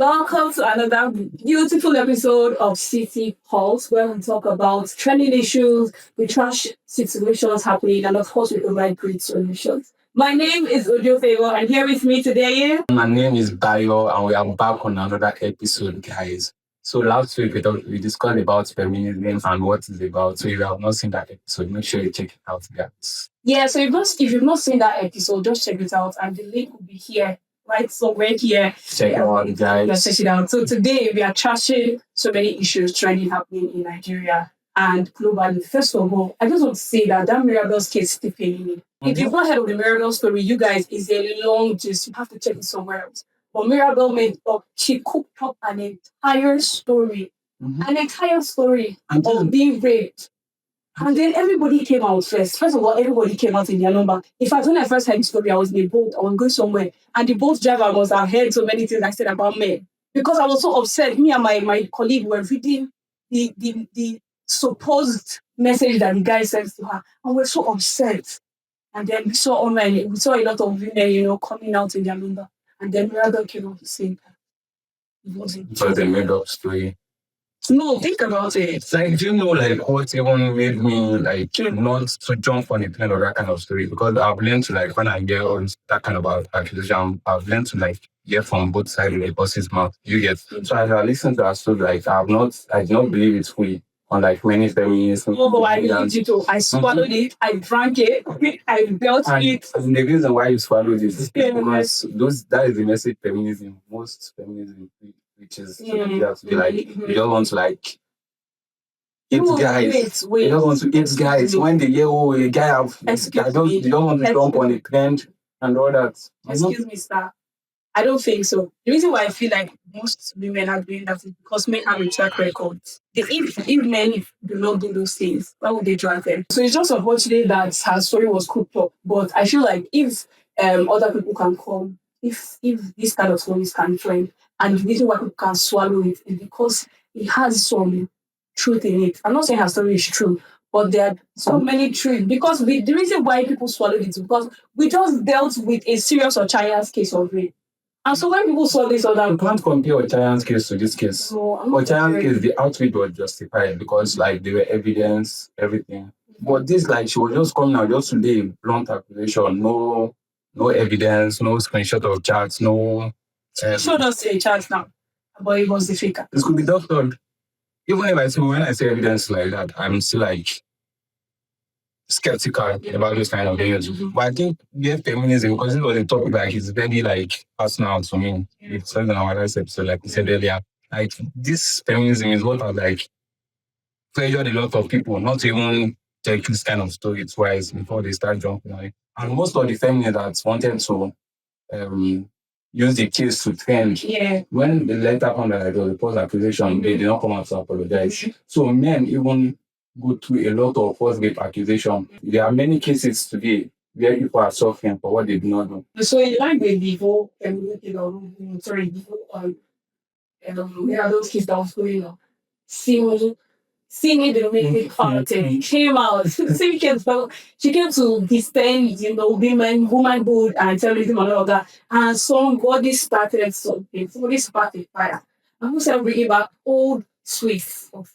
Welcome to another beautiful episode of CityPulse, where we talk about trending issues, we trash situations happening, and of course, we provide great solutions. My name is Ojo Favor, and here with me today is. My name is Bayo, and we are back on another episode, guys. So last week we discussed about feminism and what it's about. So if you have not seen that episode, make sure you check it out, guys. Yeah, so if you've not seen that episode, just check it out, and the link will be here, right somewhere here. Check it out, Yeah, guys. check it out. So today we are trashing so many issues trending happening in Nigeria and globally. First of all, I just want to say that Mirabel's case still paining me. If you've not heard of the Mirabel story, you guys, is a long gist. You have to check it somewhere else. But Mirabel made up, she cooked up an entire story, of being raped. And then everybody came out first. First of all, everybody came out in their number. In fact, when I first heard the story, I was in a boat. I was going somewhere. And the boat driver must have heard so many things I said about men. Because I was so upset. Me and my colleague were reading the supposed message that the guy sent to her. And we're so upset. And then we saw online, we saw a lot of women, coming out in their number. And then Mirabel came out to say that it wasn't. It was a made up story. No, think about it. Like, do you know, like, what even made me, like, not to jump on the trend of that kind of story? Because I've learned to, like, when I get on that kind of accusation, I've learned to, like, hear from both sides of the person's mouth. You get. So as I listen to that story, like, I did not believe it fully on, like, many feminists. Oh, I believed it too. I swallowed it, I drank it, I built it. And the reason why you swallowed it is because that is the message most feminism, which is you have to be like, you don't want to like hit guys. You don't want to hit guys when they hear, oh, a guy have, you don't want to jump on a trend and all that. Excuse me, sir. I don't think so. The reason why I feel like most women are doing that is because men have a track record. If men do not do those things, why would they drag them? So it's just unfortunate that her story was cooked up. But I feel like if other people can come, if this kind of stories can trend, and the reason why people can swallow it is because it has some truth in it. I'm not saying her story is true, but there are so many truths. Because the reason why people swallow it is because we just dealt with a serious Ochaya's case of rape. And so when people saw this other, you can't compare Ochayan's case to this case. No, Ochayan's case, the outreach was justified because like there were evidence, everything. But this, like, she was just coming out just to lay a blunt accusation, no evidence, no screenshot of chats, no. Showed us a chart now, but it was the faker. This could be doctored. Even if when I say evidence like that, I'm still like skeptical about those kind of things. But I think feminism, because it was a topic like it's very like personal to me. It's said in our last episode, like we said earlier. Like this feminism is what has like pressured a lot of people not to even take this kind of story twice before they start jumping on it. And most of the feminists that wanted to use the case to trend. Yeah. When the letter found that it was a false accusation, they did not come out to apologize. So men even go through a lot of false rape accusation. There are many cases today where people are suffering for what they do not know. So in line with the whole, there are those kids that was going on. See me the way content came out. She came to defend, womanhood and terrorism and all of that. And somebody started something. Somebody started fire. And who said bringing back old tweets of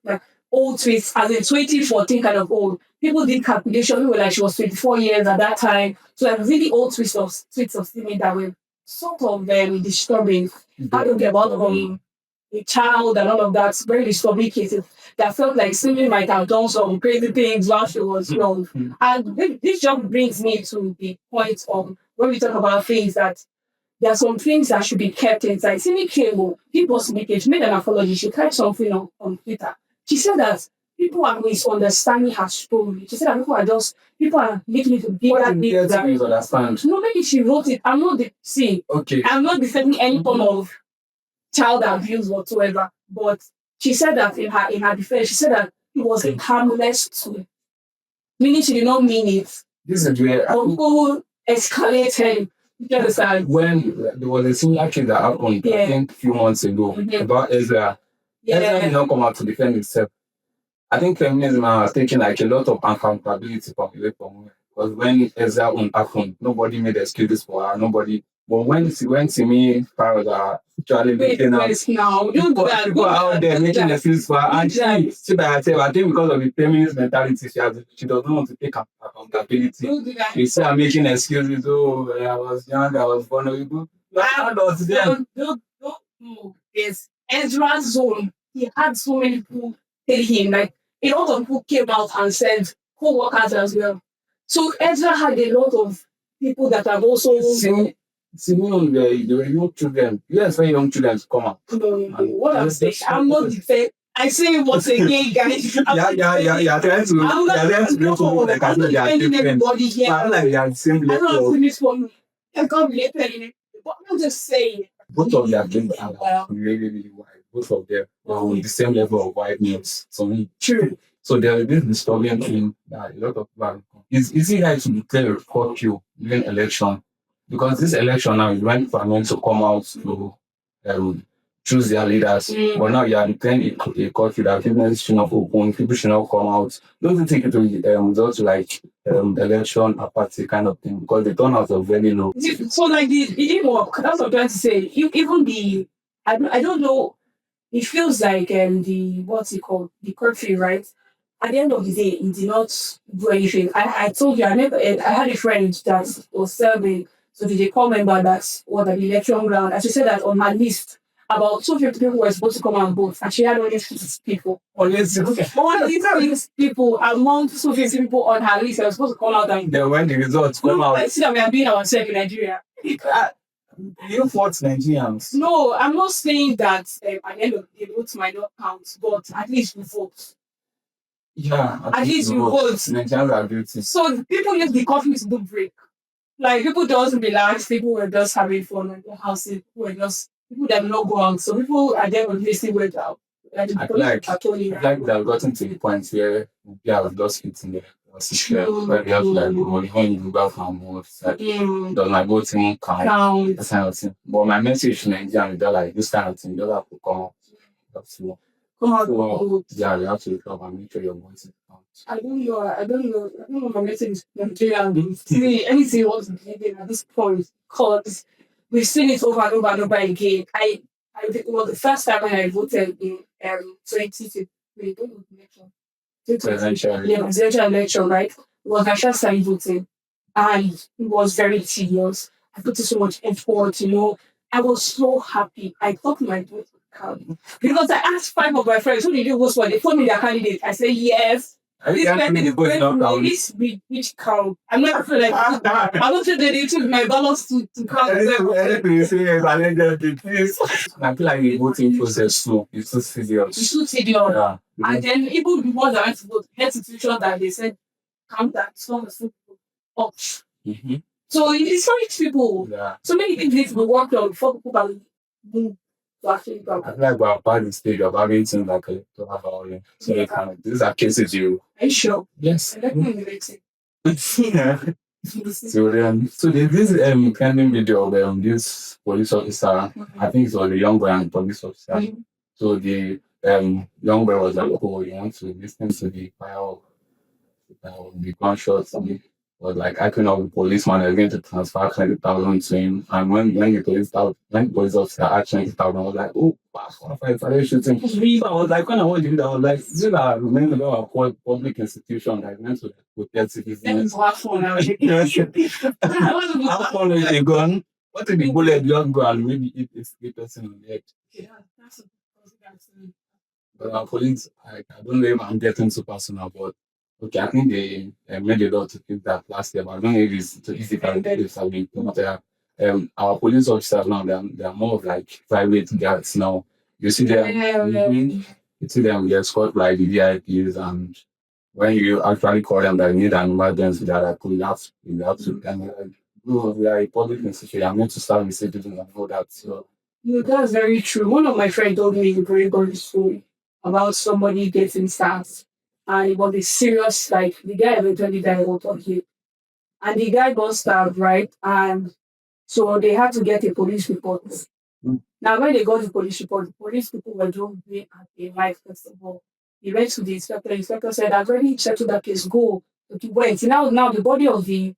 like old tweets, as in 2014 kind of old. People did calculation. We were like, she was 24 years at that time. So like really old tweets of Simi that were sort of disturbing. I don't get about a child and all of that, very disturbing cases that felt like Simi might have done some crazy things while she was young. And this just brings me to the point of when we talk about things that there are some things that should be kept inside. Simi came, people she made an apology. She tried something on Twitter. She said that people are misunderstanding her story. She said that people are making it a bigger deal. No, maybe she wrote it. I'm not I'm not defending any form of child abuse whatsoever. But she said that in her defense, she said that it was a harmless tool. Meaning she did not mean it. This is where people escalated. You understand? When there was a similar case that happened, I think a few months ago, about Ezra. Ezra did not come out to defend himself. I think feminism has taken like a lot of accountability from away from women. Because when Ezra happened, nobody made excuses for her. Nobody But when Simi found out actually looking out, now. Don't do that. people are out there making excuses for her. And she by herself, I think because of the feminist mentality, she doesn't want to take accountability. Don't do that. You see her making excuses. Oh, I was young, I was vulnerable. Don't know. Yes. Ezra's zone. He had so many people tell him, like a lot of people came out and said co-workers as well. So Ezra had a lot of people that have also Simi, they were young children. You expect young children to come out. what I'm saying. I'm not defending. I say once again, guys. Yeah. Trying to go forward like I know they are different. Everybody here. I feel like they are the same I don't level. know this one. I can't be telling but I'm just saying. Both of their dreams are really white. Both of them are on the same level of whiteness. For me. True. So there is this disturbing thing that a lot of people are. It's easy like to declare a curfew during election because this election now is when people are meant to come out to choose their leaders. But now you are declaring a curfew that businesses should not open, people should not come out. Don't you think it will result to like election apathy kind of thing because the turnout was very low. So like it didn't work. That's what I'm trying to say. Even the I don't know. It feels like the what's it called, the curfew, right? At the end of the day, it did not do anything. I told you I had a friend that was serving, so the call member that was at the election ground, and she said that on her list about 250 people were supposed to come and vote, and she had only 6 people. Only 6 people among 250 people on her list that were supposed to come out and then when the results come out, I see that we are doing ourselves in Nigeria. You fought Nigerians. No, I'm not saying that at the end of the day, votes might not count, but at least we vote. Yeah, At least we vote. Nigerians are guilty. So people use the coffee to do break. Like people just relax, people were just having fun at their houses, people that not go out. So people are there when they still went out. I feel like we have gotten to the point where we have just hitting the system where we have to like when you go out and vote, like does my voting count? That kind of thing. But my message to Nigerians is that like this kind of thing, you don't have to come out. Come out. Yeah, you have to wake up and make sure your voice counts. I don't know my message to Nigerians. See anything you want to give at this point because we've seen it over and over and over again. It was the first time when I voted in 2020. Presidential election, right? It was my first time voting, and it was very tedious. I put in so much effort, I was so happy. I thought my vote would count because I asked 5 of my friends, "Who did you vote for?" They told me their candidate. I said, "Yes." This which count. I'm not sure like I don't think they took my balance to count. I feel like the voting process slow. It's too serious. It's too tedious. Yeah. And then even the ones that went to vote, head situation that they said count that some of up. So it's for people. Yeah. So many things need to be worked on before people can move to actually come. I feel like we're about the stage of having things like electoral violence. So these are cases you. Are you sure? Yes. I don't know anything. So there's this trending video of this police officer. I think it was a young boy and police officer. So the young boy was like, "Oh, you want to listen to the fire of the gunshots?" And was like acting of the policeman is going to transfer 20,000 to him. And when the police officer had 20,000, I was like, "Oh, wow, I started shooting." I was like, when I watched it, I was like, these are meant to be a public institution that is meant to protect citizens. Have fun. How fun is a gun? What if the bullet just go and maybe hit a person on the head? Yeah, that's But our police, I don't know if I'm getting too personal, but okay, I think they made a lot to keep that last year, but I don't know if it's too easy to our police officers now, they're more of like private guards now. You see them, you see them get escort like the VIPs, and when you actually call them that you need an emergency, they're like, you have to kind of like, we are a public institution, I'm meant to serve the citizens and all that. So that's very true. One of my friends told me a very good story about somebody getting stabbed. And it was a serious, like, the guy eventually died out of it. And the guy got stabbed, right? And so they had to get a police report. Now, when they got the police report, the police people were doing at a live festival. He went to the inspector said, "I've already settled that case, go." But he went. Now the body of the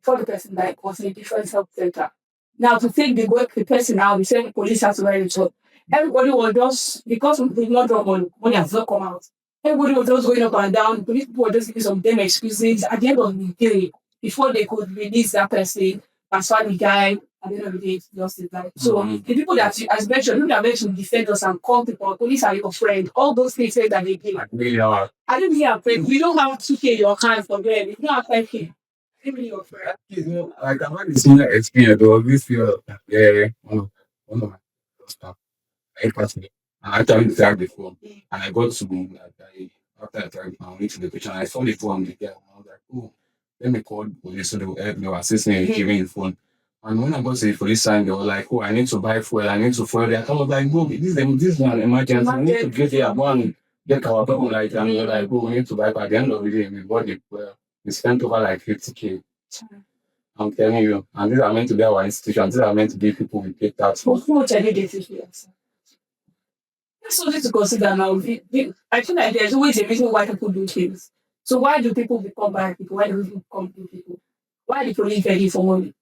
person died was in a different health center. Now to take the person out, the same police has to write it up. Everybody was just because we did not drop money has not come out. Everybody was just going up and down. Police people were just giving some damn excuses. At the end of the day, before they could release that person, transfer the guy, at the end of the day, it's lost his life. So the people that you, as mentioned, people that went to defend us and call people, police are your friend, all those things that they did. Really hard. I didn't hear a friend. We don't have 2K in your hands for them. If you don't have 5K, I didn't really your friend. Like I've had a similar experience though. This fear of one of my staff. I personally, I actually tried the phone, and I got to like after I tried, I went to the picture, and I saw the phone on the guy, and I was like, oh, let me call the police so they will help me or assist me in giving the phone. And when I got to the police sign, they were like, oh, I need to buy fuel, I need to fuel that. I was like, no, this is an emergency. We need to get here and get our phone like, and we were like, oh, we need to buy. But at the end of the day, we bought the fuel. We spent over like 50K. I'm telling you, and these are meant to be our institutions. These are meant to give people we pay tax for. How much are they getting here? That's something to consider now. I feel like there's always a reason why people do things. So why do people become bad people? Why do people become good people? Why are the police ready for money?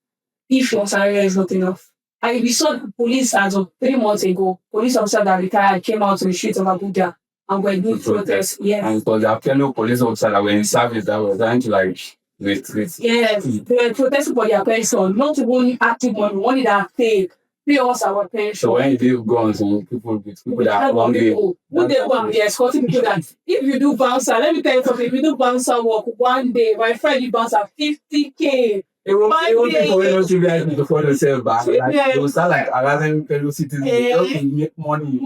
If your salary is not enough. We saw the police as of 3 months ago, police officer that retired came out to the streets of Abuja and were doing protests. Yes. And it was the fellow police officer that were in service that were trying to like wait. Yes, they were protesting for their pension, not even active money that pay us our pension. So when you deal with guns and people that are hungry, who they want, they're escorting people that if you do bouncer, let me tell you something, if you do bouncer work one day, my friend you bouncer 50K. It won't be for us to be before themselves back. Like they will start like harassing fellow citizens to make money.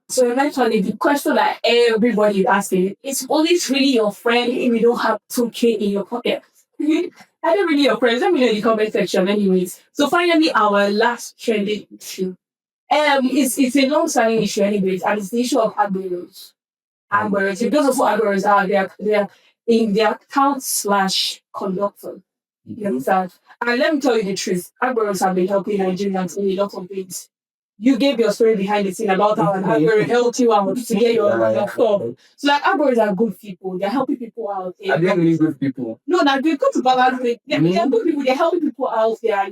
So eventually the question that everybody is asking, it's always really your friend if you don't have 2K in your pocket. I don't really your friends. Let me know in the comment section anyways. So finally our last trending issue. It's a long-standing issue anyways, and it's the issue of admirals. Admirals. If those of admirals are they're in their account/conductor. You understand? And let me tell you the truth. Admirals have been helping Nigerians in a lot of things. You gave your story behind the scene about how an admiral helped you out to get your stuff. So like admirals are good people. They're helping people out. Are they really good people? No, they're good to balance it. They're good people. They're helping people out there,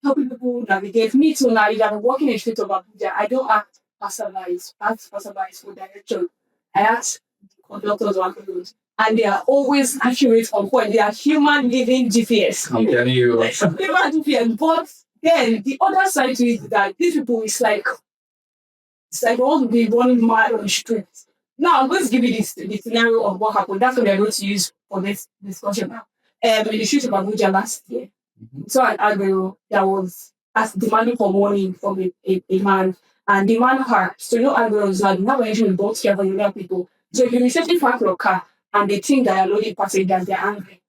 helping people navigate. Me too now, if I'm working in the street of Abuja, I don't act passerby. Ask passerby for direction. I ask conductors or admirals. And they are always accurate on point. They are human living GPS. I'm telling you. Human GPS. But then the other side to it is that these people it's like all to be running mad on the street. Now I'm going to give you the scenario of what happened. That's what we're going to use for this discussion now. In the street of Abuja last year, so an admiral that was demanding for money from a man, and the man had so admirals now not mentioning both care for young people. So if you recently park your car and they think that you're loading passengers, they're angry.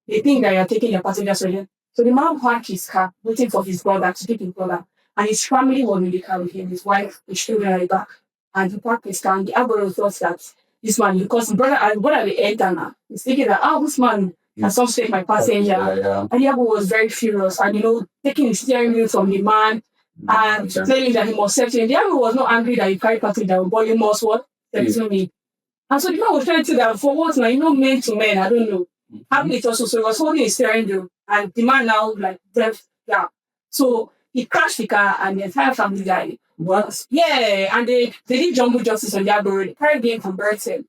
They think that you're taking your passengers with him. So the man parked his car, waiting for his brother to take his brother. And his family was in the car with him, his wife, his children at the back. And he parked his car, and the admiral thought that this man, because his brother the enter now, he's thinking that, this man has some take my passenger. And the admiral was very furious and, taking his steering wheel from the man and telling that he must settle him. The admiral was not angry that he carried passenger, but he must what? Settle me. And so the man was trying to that for what now, men to men, I don't know. Having it also, so he was holding his steering wheel, and the man now left down. So he crashed the car, and the entire family died. What? Yeah, and they did jumbo justice on that road. They carried him from Burton.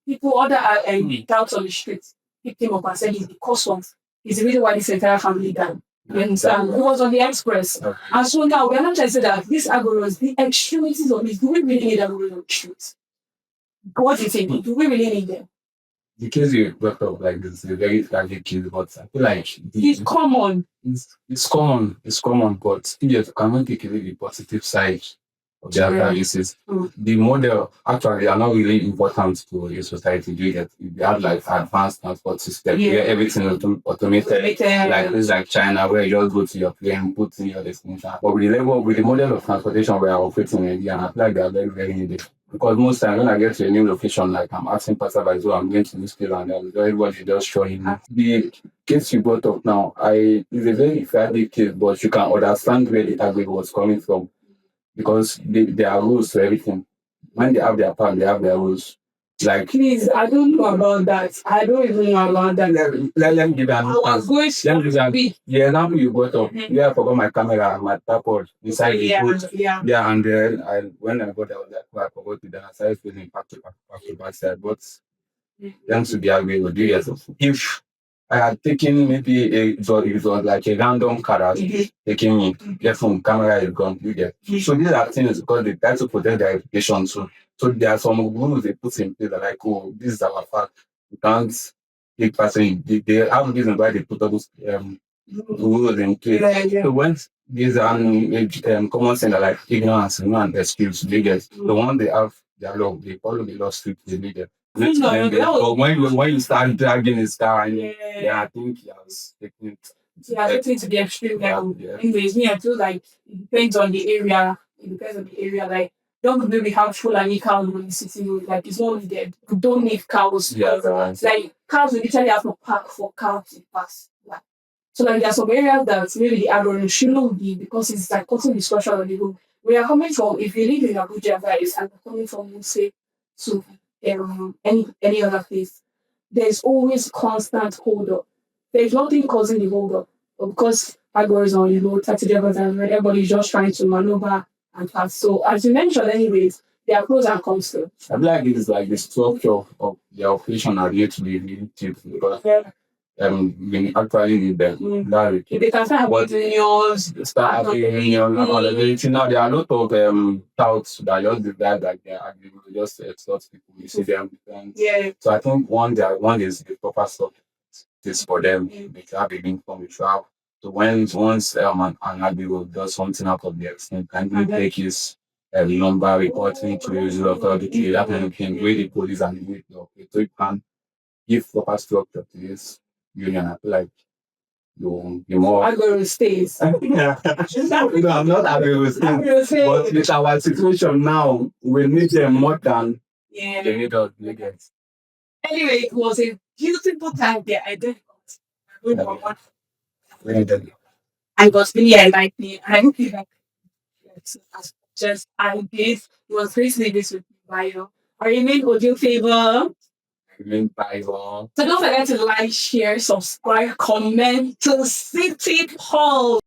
People, other doubts on the street, picked him up and said he's the cause of. He's the reason why this entire family died. You understand? He was on the express. Okay. And so now we're not trying to say that this Agoros, the extremities of this, do we really need Agoros on the streets? What do you think? Do we really need them? The case you brought up like this is a very tragic case, but I feel like it's common. It's common, but if you cannot take away the positive side of the analysis, the model actually are not really important to a society. If they have like advanced transport system where everything is automated, like this like China where you just go to your plane, put in your destination. But with the model of transportation we are operating in India, I feel like they are very, very needed. Because most times when I get to a new location, like I'm asking passersby, so I'm going to this place and everybody just showing me. The case you brought up now, it's a very tragic case, but you can understand where the target was coming from. Because there are rules to everything. When they have their plan, they have their rules. Like, please, I don't know about that. I don't even know about that. let me give you an I was going Let me give you an be yeah, now you got up. Yeah, I forgot my camera and my tripod inside the boat. Yeah, and then when I got there, I was like, oh, I forgot it. Then I started feeling back to back side. But them to be agree with you. Yes. If I had taken maybe it was like a random car that taking me, get from camera is gone, you get. So these are things because they try to protect their reputation too. So there are some rules they put in place that like, oh, this is our fact. You can't take person. They have reason why they put all those rules in place. So when these are common sense that like ignorance and no excuse, they get the one they have their law, they follow the law strictly, they get. But when you start dragging his car, and I think he has taken it. Yeah, I think to the extreme level. Anyways, me, I feel like it depends on the area. It depends on the area. Like, don't maybe have full and cows in the city. Like, it's not really there. You don't need cows. Yeah, like, cows will literally have to park for cows to pass. Like, so, like, there are some areas that maybe the algorithm shouldn't be because it's like causing discussion on the road. We are coming from, if you live in Abuja, guys, and you're coming from, say, to any other place, there's always constant hold up. There's nothing causing the hold up. But because algorithm, taxi drivers and everybody's just trying to maneuver and pass. So as you mentioned anyways, there are pros and cons to it. I feel like it is like the structure of the operation are yet to be really deep because we actually need them. If they can start having unions, start having union accountability. Now there are a lot of touts that just decide that they are just extort people. You see them. Yeah. So I think one is the proper stuff is for them. They should have a link from the trial. So once an Abigo does something out of the extent, can we take his number reporting to the user authority, that kind of thing, where the police and the military, so you can give proper structure to this union. I feel like you more algorithm stays. yeah. No, I'm not Abigo stays. But with our situation now, we need them more than they need us. Anyway, it was a beautiful time there. I did. I was really enlightening. I hope you like it as just I did. It was great to do this with you, Bio. I remain audio favor. So don't forget to like, share, subscribe, comment to CityPulse.